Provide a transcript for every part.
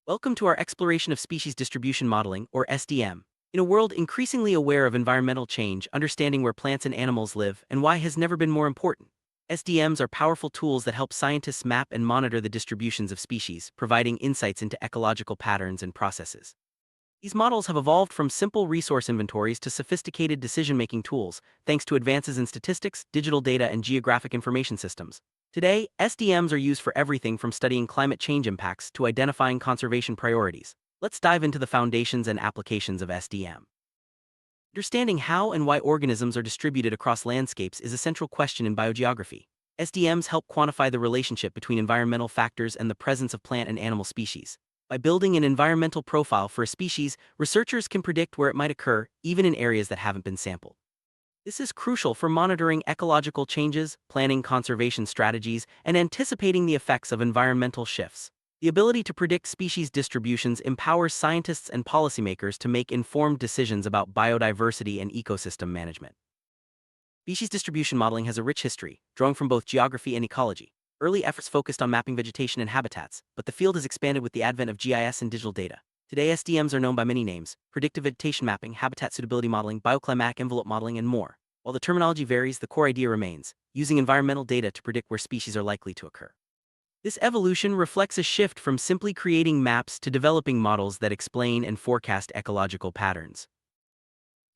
Welcome to our exploration of species distribution modeling, or SDM. In a world increasingly aware of environmental change, understanding where plants and animals live and why has never been more important. SDMs are powerful tools that help scientists map and monitor the distributions of species, providing insights into ecological patterns and processes. These models have evolved from simple resource inventories to sophisticated decision-making tools, thanks to advances in statistics, digital data, and geographic information systems. Today, SDMs are used for everything from studying climate change impacts to identifying conservation priorities. Let's dive into the foundations and applications of SDM. Understanding how and why organisms are distributed across landscapes is a central question in biogeography. SDMs help quantify the relationship between environmental factors and the presence of plant and animal species. By building an environmental profile for a species, researchers can predict where it might occur, even in areas that haven't been sampled. This is crucial for monitoring ecological changes, planning conservation strategies, and anticipating the effects of environmental shifts. The ability to predict species distributions empowers scientists and policymakers to make informed decisions about biodiversity and ecosystem management. Species distribution modeling has a rich history, drawing from both geography and ecology. Early efforts focused on mapping vegetation and habitats, but the field has expanded with the advent of GIS and digital data. Today, SDMs are known by many names: predictive vegetation mapping, habitat suitability modeling, bioclimatic envelope modeling, and more. While the terminology varies, the core idea remains: using environmental data to predict where species are likely to occur. This evolution reflects a shift from simply creating maps to developing models that explain and forecast ecological patterns.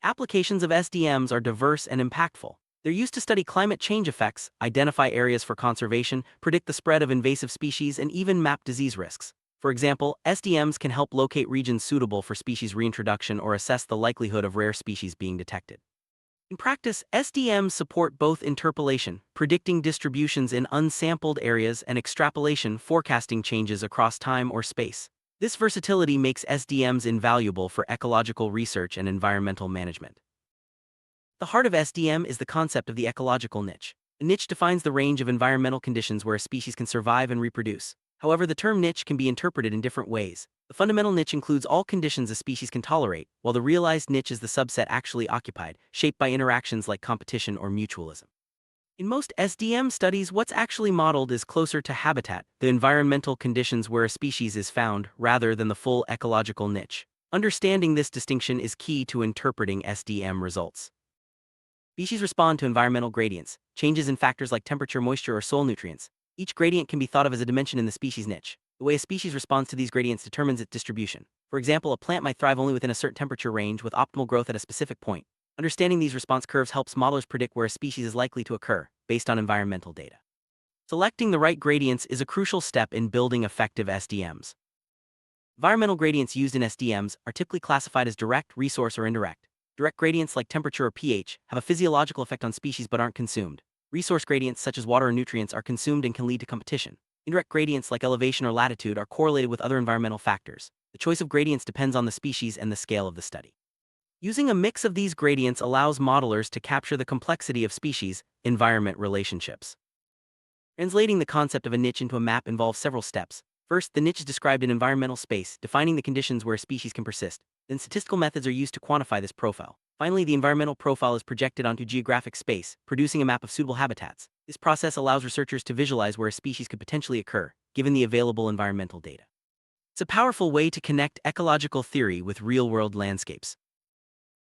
Applications of SDMs are diverse and impactful. They're used to study climate change effects, identify areas for conservation, predict the spread of invasive species, and even map disease risks. For example, SDMs can help locate regions suitable for species reintroduction or assess the likelihood of rare species being detected. In practice, SDMs support both interpolation, predicting distributions in unsampled areas, and extrapolation, forecasting changes across time or space. This versatility makes SDMs invaluable for ecological research and environmental management. The heart of SDM is the concept of the ecological niche. A niche defines the range of environmental conditions where a species can survive and reproduce. However, the term niche can be interpreted in different ways. The fundamental niche includes all conditions a species can tolerate, while the realized niche is the subset actually occupied, shaped by interactions like competition or mutualism. In most SDM studies, what's actually modeled is closer to habitat, the environmental conditions where a species is found, rather than the full ecological niche. Understanding this distinction is key to interpreting SDM results. Species respond to environmental gradients, changes in factors like temperature, moisture, or soil nutrients. Each gradient can be thought of as a dimension in the species niche. The way a species responds to these gradients determines its distribution. For example, a plant might thrive only within a certain temperature range with optimal growth at a specific point. Understanding these response curves helps modelers predict where a species is likely to occur, based on environmental data. Selecting the right gradients is a crucial step in building effective SDMs. Environmental gradients used in SDMs are typically classified as direct, resource, or indirect. Direct gradients like temperature or pH have a physiological effect on species but aren't consumed. Resource gradients such as water or nutrients are consumed and can lead to competition. Indirect gradients like elevation or latitude are correlated with other environmental factors. The choice of gradients depends on the species and the scale of the study. Using a mix of these gradients allows modelers to capture the complexity of species-environment relationships. Translating the concept of a niche into a map involves several steps. First, the niche is described in environmental space, defining the conditions where a species can persist. Then statistical methods are used to quantify this profile. Finally, the environmental profile is projected onto geographic space, producing a map of suitable habitats. This process allows researchers to visualize where a species could potentially occur, given the available environmental data. It's a powerful way to connect ecological theory with real-world landscapes.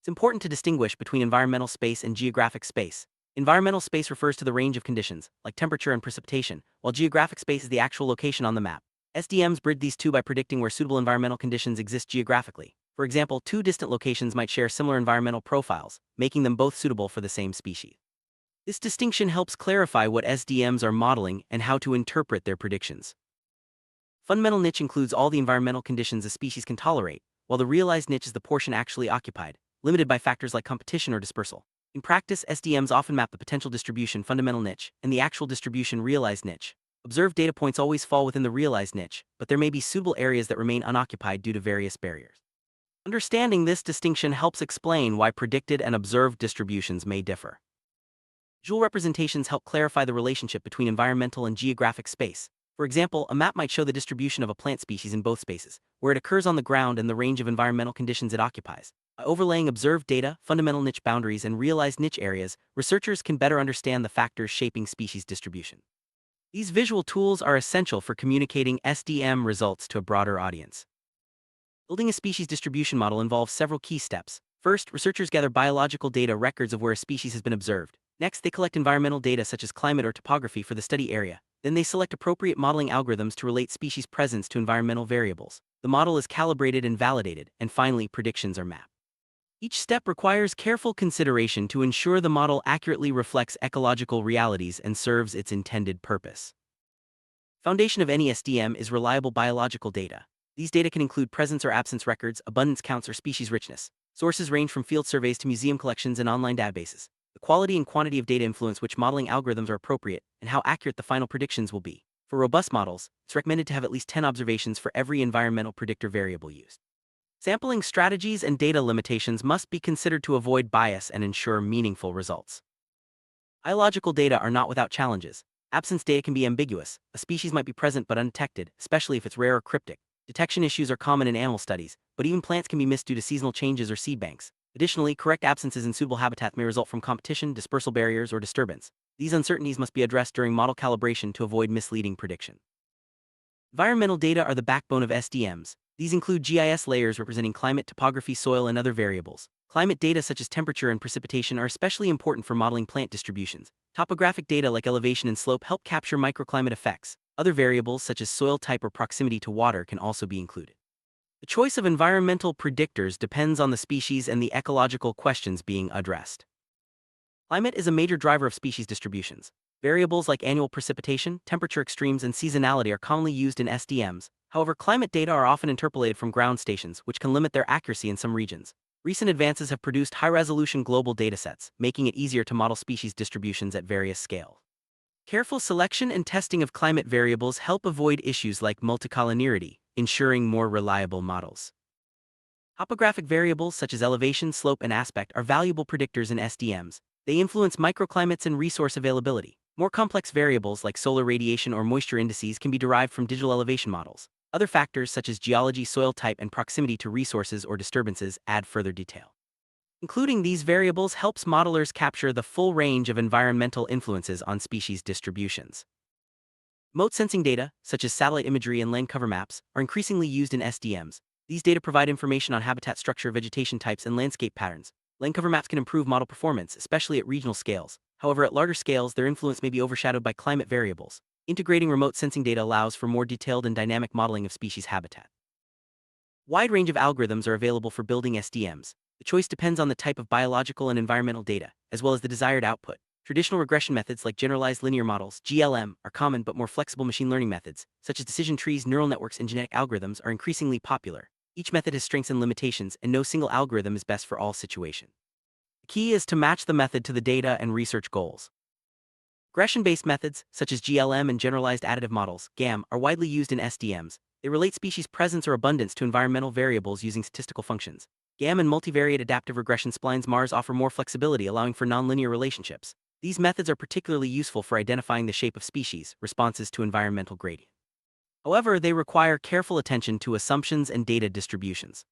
It's important to distinguish between environmental space and geographic space. Environmental space refers to the range of conditions, like temperature and precipitation, while geographic space is the actual location on the map. SDMs bridge these two by predicting where suitable environmental conditions exist geographically. For example, two distant locations might share similar environmental profiles, making them both suitable for the same species. This distinction helps clarify what SDMs are modeling and how to interpret their predictions. Fundamental niche includes all the environmental conditions a species can tolerate, while the realized niche is the portion actually occupied, limited by factors like competition or dispersal. In practice, SDMs often map the potential distribution fundamental niche and the actual distribution realized niche. Observed data points always fall within the realized niche, but there may be suitable areas that remain unoccupied due to various barriers. Understanding this distinction helps explain why predicted and observed distributions may differ. Visual representations help clarify the relationship between environmental and geographic space. For example, a map might show the distribution of a plant species in both spaces, where it occurs on the ground and the range of environmental conditions it occupies. By overlaying observed data, fundamental niche boundaries, and realized niche areas, researchers can better understand the factors shaping species distribution. These visual tools are essential for communicating SDM results to a broader audience. Building a species distribution model involves several key steps. First, researchers gather biological data records of where a species has been observed. Next, they collect environmental data such as climate or topography for the study area. Then they select appropriate modeling algorithms to relate species presence to environmental variables. The model is calibrated and validated, and finally, predictions are mapped. Each step requires careful consideration to ensure the model accurately reflects ecological realities and serves its intended purpose. Foundation of any SDM is reliable biological data. These data can include presence or absence records, abundance counts, or species richness. Sources range from field surveys to museum collections and online databases. The quality and quantity of data influence which modeling algorithms are appropriate and how accurate the final predictions will be. For robust models, it's recommended to have at least 10 observations for every environmental predictor variable used. Sampling strategies and data limitations must be considered to avoid bias and ensure meaningful results. Biological data are not without challenges. Absence data can be ambiguous. A species might be present but undetected, especially if it's rare or cryptic. Detection issues are common in animal studies, but even plants can be missed due to seasonal changes or seed banks. Additionally, correct absences in suitable habitats may result from competition, dispersal barriers, or disturbance. These uncertainties must be addressed during model calibration to avoid misleading prediction. Environmental data are the backbone of SDMs. These include GIS layers representing climate, topography, soil, and other variables. Climate data such as temperature and precipitation are especially important for modeling plant distributions. Topographic data like elevation and slope help capture microclimate effects. Other variables such as soil type or proximity to water can also be included. The choice of environmental predictors depends on the species and the ecological questions being addressed. Climate is a major driver of species distributions. Variables like annual precipitation, temperature extremes, and seasonality are commonly used in SDMs. However, climate data are often interpolated from ground stations, which can limit their accuracy in some regions. Recent advances have produced high-resolution global datasets, making it easier to model species distributions at various scales. Careful selection and testing of climate variables help avoid issues like multicollinearity, ensuring more reliable models. Topographic variables such as elevation, slope, and aspect are valuable predictors in SDMs. They influence microclimates and resource availability. More complex variables like solar radiation or moisture indices can be derived from digital elevation models. Other factors such as geology, soil type, and proximity to resources or disturbances add further detail. Including these variables helps modelers capture the full range of environmental influences on species distributions. Remote sensing data, such as satellite imagery and land cover maps, are increasingly used in SDMs. These data provide information on habitat structure, vegetation types, and landscape patterns. Land cover maps can improve model performance, especially at regional scales. However, at larger scales, their influence may be overshadowed by climate variables. Integrating remote sensing data allows for more detailed and dynamic modeling of species habitat. Wide range of algorithms are available for building SDMs. The choice depends on the type of biological and environmental data, as well as the desired output. Traditional regression methods like generalized linear models, GLM, are common, but more flexible machine learning methods, such as decision trees, neural networks, and genetic algorithms, are increasingly popular. Each method has strengths and limitations, and no single algorithm is best for all situations. The key is to match the method to the data and research goals. Regression-based methods, such as GLM and generalized additive models, GAM, are widely used in SDMs. They relate species presence or abundance to environmental variables using statistical functions. GAM and multivariate adaptive regression splines MARS offer more flexibility, allowing for nonlinear relationships. These methods are particularly useful for identifying the shape of species responses to environmental gradient. However, they require careful attention to assumptions and data distributions.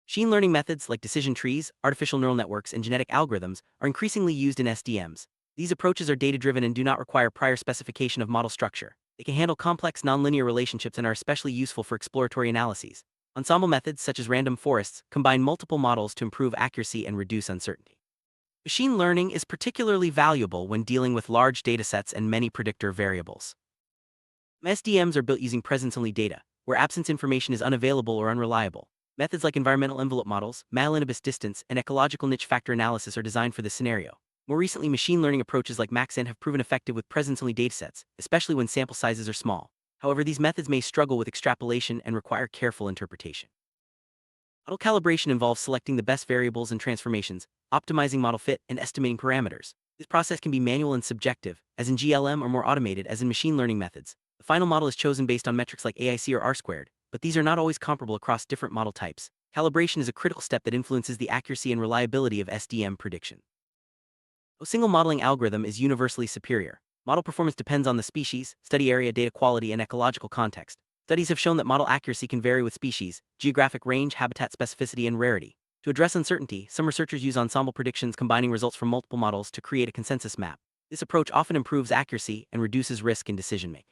Machine learning methods like decision trees, artificial neural networks, and genetic algorithms are increasingly used in SDMs. These approaches are data-driven and do not require prior specification of model structure. They can handle complex nonlinear relationships and are especially useful for exploratory analyses. Ensemble methods, such as random forests, combine multiple models to improve accuracy and reduce uncertainty. Machine learning is particularly valuable when dealing with large datasets and many predictor variables. SDMs are built using presence-only data, where absence information is unavailable or unreliable. Methods like environmental envelope models, Malinibus distance, and ecological niche factor analysis are designed for this scenario. More recently, machine learning approaches like maxent have proven effective with presence-only datasets, especially when sample sizes are small. However, these methods may struggle with extrapolation and require careful interpretation. Model calibration involves selecting the best variables and transformations, optimizing model fit, and estimating parameters. This process can be manual and subjective, as in GLM, or more automated, as in machine learning methods. The final model is chosen based on metrics like AIC or R-squared, but these are not always comparable across different model types. Calibration is a critical step that influences the accuracy and reliability of SDM prediction. A single modeling algorithm is universally superior. Model performance depends on the species, study area, data quality, and ecological context. Studies have shown that model accuracy can vary with species, geographic range, habitat specificity, and rarity. To address uncertainty, some researchers use ensemble predictions, combining results from multiple models to create a consensus map. This approach often improves accuracy and reduces risk in decision-making.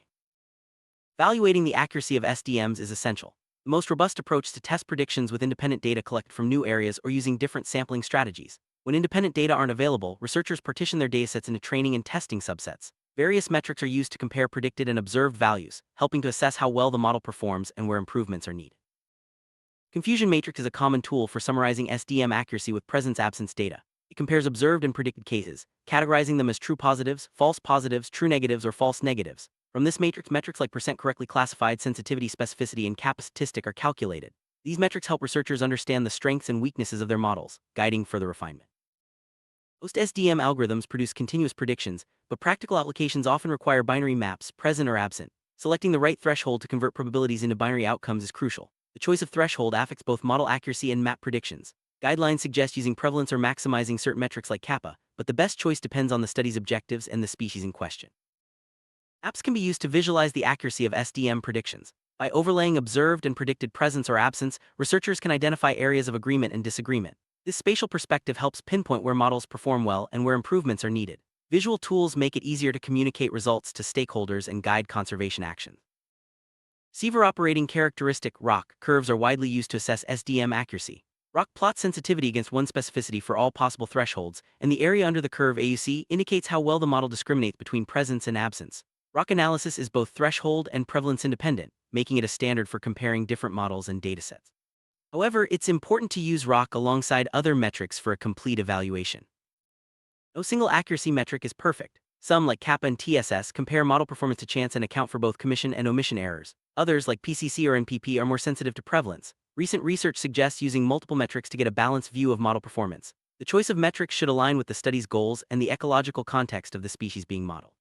Evaluating the accuracy of SDMs is essential. The most robust approach is to test predictions with independent data collected from new areas or using different sampling strategies. When independent data aren't available, researchers partition their datasets into training and testing subsets. Various metrics are used to compare predicted and observed values, helping to assess how well the model performs and where improvements are needed. Confusion matrix is a common tool for summarizing SDM accuracy with presence-absence data. It compares observed and predicted cases, categorizing them as true positives, true negatives, or false negatives. From this matrix, metrics like percent correctly classified, sensitivity, specificity, and kappa statistic are calculated. These metrics help researchers understand the strengths and weaknesses of their models, guiding further refinement. Most SDM algorithms produce continuous predictions, but practical applications often require binary maps, present or absent. Selecting the right threshold to convert probabilities into binary outcomes is crucial. The choice of threshold affects both model accuracy and map predictions. Guidelines suggest using prevalence or maximizing certain metrics like kappa, but the best choice depends on the study's objectives and the species in question. Apps can be used to visualize the accuracy of SDM predictions. By overlaying observed and predicted presence or absence, researchers can identify areas of agreement and disagreement. This spatial perspective helps pinpoint where models perform well and where improvements are needed. Visual tools make it easier to communicate results to stakeholders and guide conservation action. Receiver operating characteristic ROC curves are widely used to assess SDM accuracy. ROC plots sensitivity against one specificity for all possible thresholds, and the area under the curve AUC indicates how well the model discriminates between presence and absence. ROC analysis is both threshold and prevalence independent, making it a standard for comparing different models and datasets. However, it's important to use ROC alongside other metrics for a complete evaluation. No single accuracy metric is perfect. Some, like kappa and TSS, compare model performance to chance and account for both commission and omission errors. Others, like PCC or NPP, are more sensitive to prevalence. Recent research suggests using multiple metrics to get a balanced view of model performance. The choice of metrics should align with the study's goals and the ecological context of the species being modeled.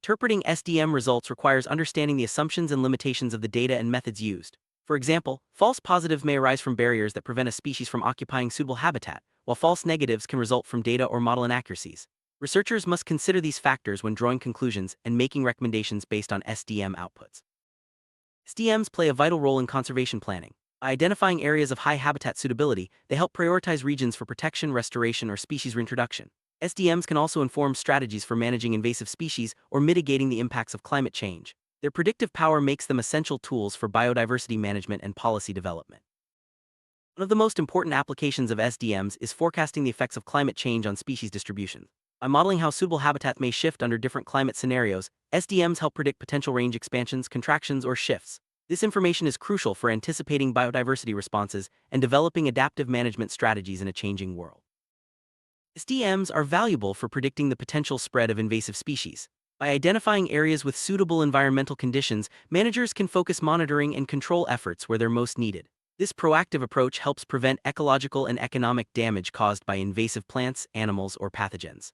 Interpreting SDM results requires understanding the assumptions and limitations of the data and methods used. For example, false positives may arise from barriers that prevent a species from occupying suitable habitat, while false negatives can result from data or model inaccuracies. Researchers must consider these factors when drawing conclusions and making recommendations based on SDM outputs. SDMs play a vital role in conservation planning. By identifying areas of high habitat suitability, they help prioritize regions for protection, restoration, or species reintroduction. SDMs can also inform strategies for managing invasive species or mitigating the impacts of climate change. Their predictive power makes them essential tools for biodiversity management and policy development. One of the most important applications of SDMs is forecasting the effects of climate change on species distribution. By modeling how suitable habitat may shift under different climate scenarios, SDMs help predict potential range expansions, contractions, or shifts. This information is crucial for anticipating biodiversity responses and developing adaptive management strategies in a changing world. SDMs are valuable for predicting the potential spread of invasive species. By identifying areas with suitable environmental conditions, managers can focus monitoring and control efforts where they're most needed. This proactive approach helps prevent ecological and economic damage caused by invasive plants, animals, or pathogens.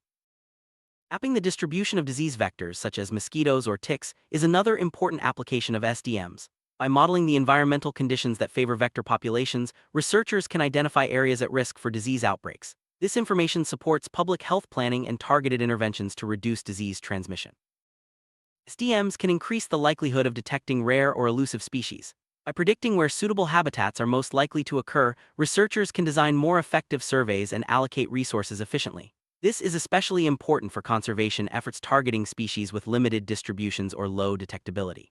Mapping the distribution of disease vectors such as mosquitoes or ticks is another important application of SDMs. By modeling the environmental conditions that favor vector populations, researchers can identify areas at risk for disease outbreaks. This information supports public health planning and targeted interventions to reduce disease transmission. SDMs can increase the likelihood of detecting rare or elusive species. By predicting where suitable habitats are most likely to occur, researchers can design more effective surveys and allocate resources efficiently. This is especially important for conservation efforts targeting species with limited distributions or low detectability.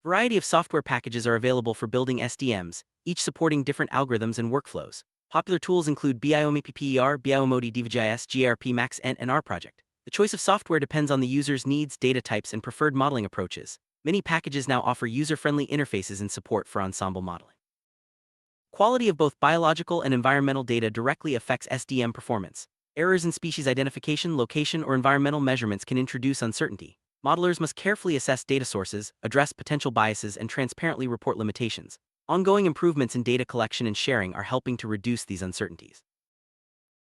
A variety of software packages are available for building SDMs, each supporting different algorithms and workflows. Popular tools include BioMPPER, BioModi, DVGIS, GRP Max, and R Project. The choice of software depends on the user's needs, data types, and preferred modeling approaches. Many packages now offer user-friendly interfaces and support for ensemble modeling. Quality of both biological and environmental data directly affects SDM performance. Errors in species identification, location, or environmental measurements can introduce uncertainty. Modelers must carefully assess data sources, address potential biases, and transparently report limitations. Ongoing improvements in data collection and sharing are helping to reduce these uncertainties.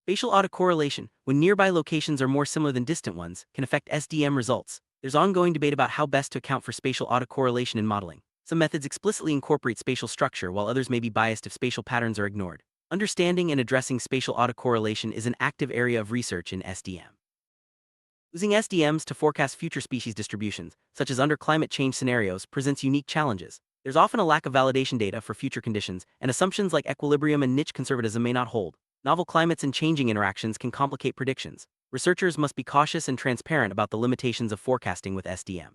Spatial autocorrelation, when nearby locations are more similar than distant ones, can affect SDM results. There's ongoing debate about how best to account for spatial autocorrelation in modeling. Some methods explicitly incorporate spatial structure, while others may be biased if spatial patterns are ignored. Understanding and addressing spatial autocorrelation is an active area of research in SDM. Using SDMs to forecast future species distributions, such as under climate change scenarios, presents unique challenges. There's often a lack of validation data for future conditions, and assumptions like equilibrium and niche conservatism may not hold. Novel climates and changing interactions can complicate predictions. Researchers must be cautious and transparent about the limitations of forecasting with SDM.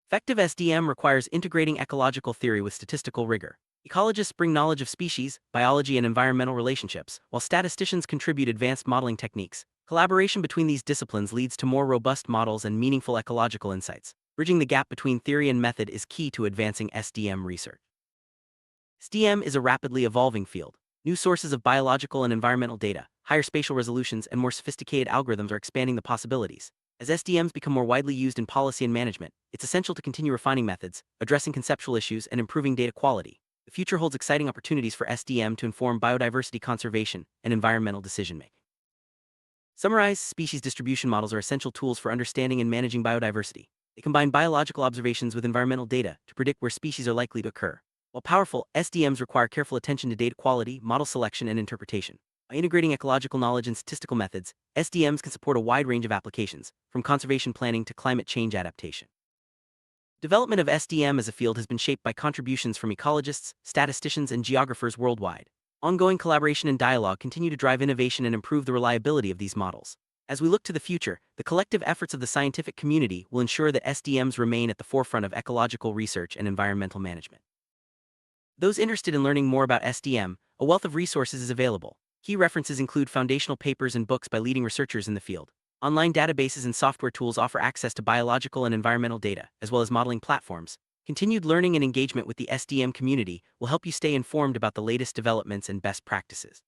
Effective SDM requires integrating ecological theory with statistical rigor. Ecologists bring knowledge of species, biology, and environmental relationships, while statisticians contribute advanced modeling techniques. Collaboration between these disciplines leads to more robust models and meaningful ecological insights. Bridging the gap between theory and method is key to advancing SDM research. SDM is a rapidly evolving field. New sources of biological and environmental data, higher spatial resolutions, and more sophisticated algorithms are expanding the possibilities. As SDMs become more widely used in policy and management, it's essential to continue refining methods, addressing conceptual issues, and improving data quality. The future holds exciting opportunities for SDM to inform biodiversity conservation and environmental decision-making. Summarized species distribution models are essential tools for understanding and managing biodiversity. They combine biological observations with environmental data to predict where species are likely to occur. While powerful, SDMs require careful attention to data quality, model selection, and interpretation. By integrating ecological knowledge and statistical methods, SDMs can support a wide range of applications, from conservation planning to climate change adaptation. Development of SDM as a field has been shaped by contributions from ecologists, statisticians, and geographers worldwide. Ongoing collaboration and dialogue continue to drive innovation and improve the reliability of these models. As we look to the future, the collective efforts of the scientific community will ensure that SDMs remain at the forefront of ecological research and environmental management. Those interested in learning more about SDM, a wealth of resources is available. Key references include foundational papers and books by leading researchers in the field. Online databases and software tools offer access to biological and environmental data, as well as modeling platforms. Continued learning and engagement with the SDM community will help you stay informed about the latest developments and best practices.